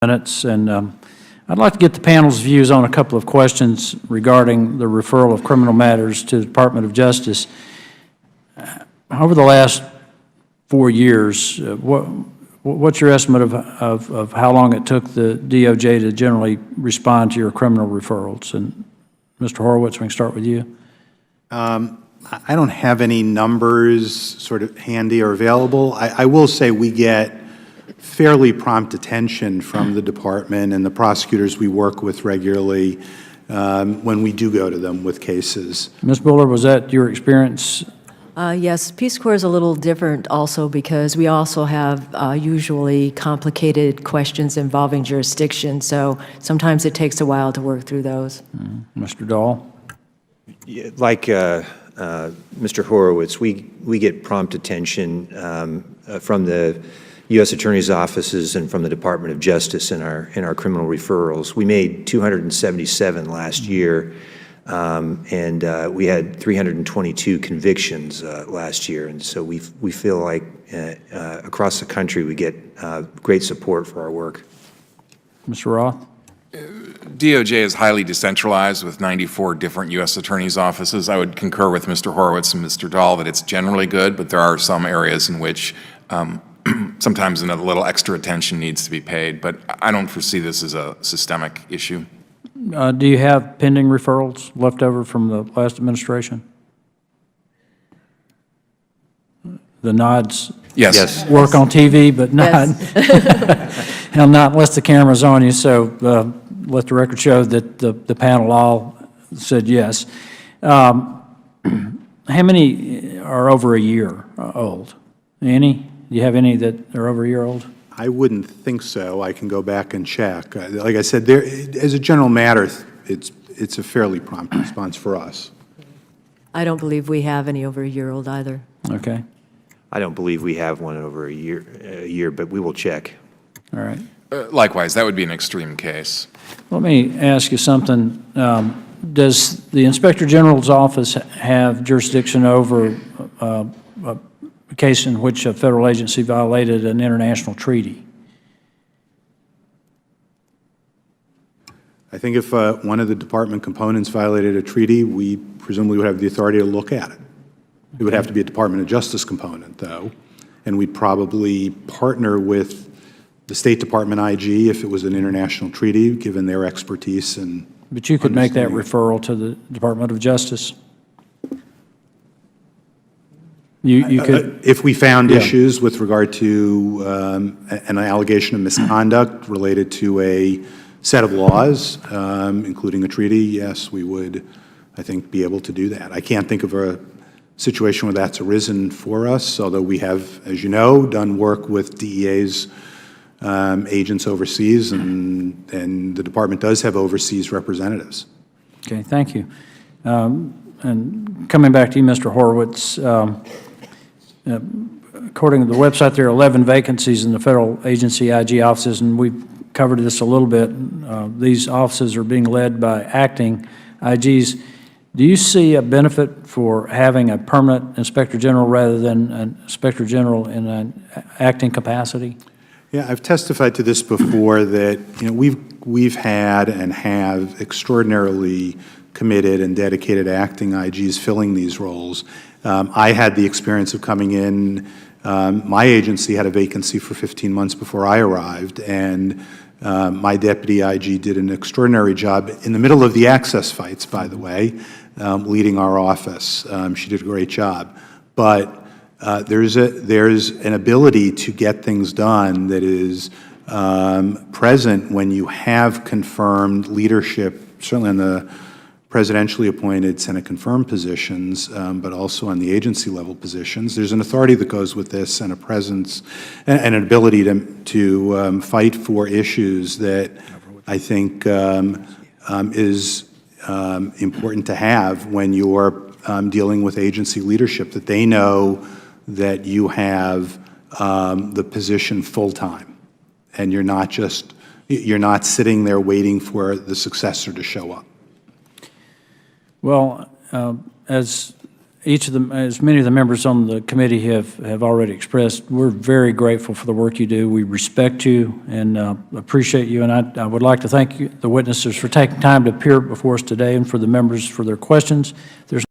minutes, and I'd like to get the panel's views on a couple of questions regarding the referral of criminal matters to the Department of Justice. Over the last 4 years, what's your estimate of how long it took the DOJ to generally respond to your criminal referrals? And Mr. Horowitz, we can start with you. I don't have any numbers sort of handy or available. I will say we get fairly prompt attention from the department and the prosecutors we work with regularly when we do go to them with cases. Ms. Buller, was that your experience? Yes, Peace Corps is a little different also because we also have usually complicated questions involving jurisdiction, so sometimes it takes a while to work through those. Mr. Dahl? Yeah, like Mr. Horowitz, we get prompt attention from the U.S. Attorney's offices and from the Department of Justice in our criminal referrals. We made 277 last year. And we had 322 convictions last year, and so we feel like across the country we get great support for our work. Mr. Roth? DOJ is highly decentralized with 94 different U.S. Attorney's offices. I would concur with Mr. Horowitz and Mr. Dahl that it's generally good, but there are some areas in which sometimes a little extra attention needs to be paid, but I don't foresee this as a systemic issue. Do you have pending referrals left over from the last administration? The nods Yes. work on TV, but not, Yes. and not unless the camera's on you, so let the record show that the panel all said yes. How many are over a year old? Any? Do you have any that are over a year old? I wouldn't think so. I can go back and check. Like I said, as a general matter, it's a fairly prompt response for us. I don't believe we have any over a year old either. Okay. I don't believe we have one over a year, but we will check. All right. Likewise, that would be an extreme case. Let me ask you something. Does the Inspector General's office have jurisdiction over a case in which a federal agency violated an international treaty? I think if one of the department components violated a treaty, we presumably would have the authority to look at it. It would have to be a Department of Justice component, though, and we'd probably partner with the State Department IG if it was an international treaty, given their expertise and But you could make that referral to the Department of Justice? You could, if we found issues with regard to an allegation of misconduct related to a set of laws, including a treaty, yes, we would, I think, be able to do that. I can't think of a situation where that's arisen for us, although we have, as you know, done work with DEA's agents overseas, and the department does have overseas representatives. okay, thank you. And coming back to you, Mr. Horowitz, according to the website, there are 11 vacancies in the federal agency IG offices, and we've covered this a little bit. These offices are being led by acting IGs. Do you see a benefit for having a permanent Inspector General rather than an Inspector General in an acting capacity? Yeah, I've testified to this before that we've had and have extraordinarily committed and dedicated acting IGs filling these roles. I had the experience of coming in. My agency had a vacancy for 15 months before I arrived, and my deputy IG did an extraordinary job in the middle of the access fights, by the way, leading our office. She did a great job. But there's an ability to get things done that is present when you have confirmed leadership, certainly on the presidentially appointed Senate-confirmed positions, but also on the agency-level positions. There's an authority that goes with this and a presence and an ability to fight for issues that I think is important to have when you're dealing with agency leadership, that they know that you have the position full-time and you're not sitting there waiting for the successor to show up. Well, as each of them, as many of the members on the committee have already expressed, we're very grateful for the work you do. We respect you and appreciate you, and I would like to thank you, the witnesses, for taking time to appear before us today, and for the members for their questions. There's